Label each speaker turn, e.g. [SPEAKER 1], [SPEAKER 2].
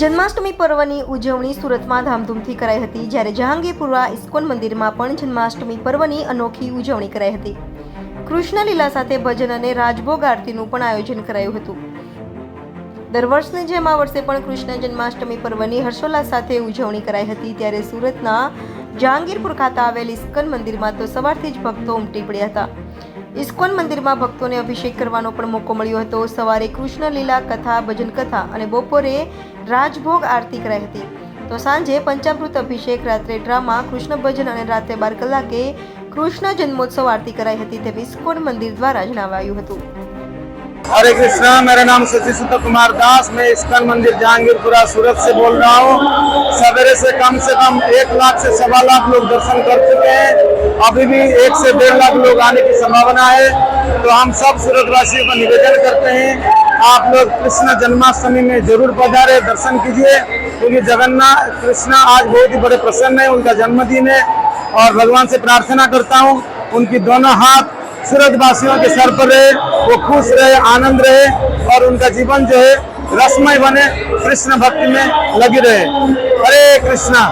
[SPEAKER 1] જન્માષ્ટમી પર્વની ઉજવણી સુરતમાં ધામધૂમથી કરાઈ હતી, જ્યારે જહાંગીરપુરા ઇસ્કોન મંદિરમાં પણ જન્માષ્ટમી પર્વની અનોખી ઉજવણી કરાઈ હતી. કૃષ્ણ લીલા સાથે ભજન અને રાજભોગ આરતીનું પણ આયોજન કરાયું હતું. દર વર્ષની જેમ આ વર્ષે પણ કૃષ્ણ જન્માષ્ટમી પર્વની હર્ષોલ્લાસ સાથે ઉજવણી કરાઈ હતી. ત્યારે સુરતના જહાંગીરપુર ખાતે આવેલ ઇસ્કોન મંદિરમાં તો સવારથી જ ભક્તો ઉમટી પડ્યા હતા. ઇસ્કોન મંદિરમાં ભક્તોને અભિષેક કરવાનો પણ મોકો મળ્યો હતો. સવારે કૃષ્ણ લીલા કથા, ભજન કથા અને બપોરે રાજભોગ આરતી કરાઈ હતી. તો સાંજે પંચામૃત અભિષેક, રાત્રે ડ્રામા, કૃષ્ણ ભજન અને રાત્રે 12 કલાકે કૃષ્ણ જન્મોત્સવ આરતી કરાઈ હતી, તેમ ઇસ્કોન મંदिर द्वारा જણાવાયું હતું.
[SPEAKER 2] हरे कृष्णा, मेरा नाम सची सुता कुमार दास, मैं इस्कॉन मंदिर जहांगीरपुरा सूरत से बोल रहा हूँ। सवेरे से कम 1 लाख से 1.25 लाख लोग दर्शन कर चुके हैं। अभी भी 1 से 1.5 लाख लोग आने की संभावना है। तो हम सब सूरत वासियों को निवेदन करते हैं, आप लोग कृष्ण जन्माष्टमी में जरूर पधारे, दर्शन कीजिए, क्योंकि जगन्नाथ कृष्ण आज बहुत ही बड़े प्रसन्न है, उनका जन्मदिन है। और भगवान से प्रार्थना करता हूँ उनकी दोनों हाथ सूरत वासियों के सर पर रहे, वो खुश रहे, आनंद रहे और उनका जीवन जो है रसमय बने, कृष्ण भक्ति में लगी रहे। हरे कृष्णा।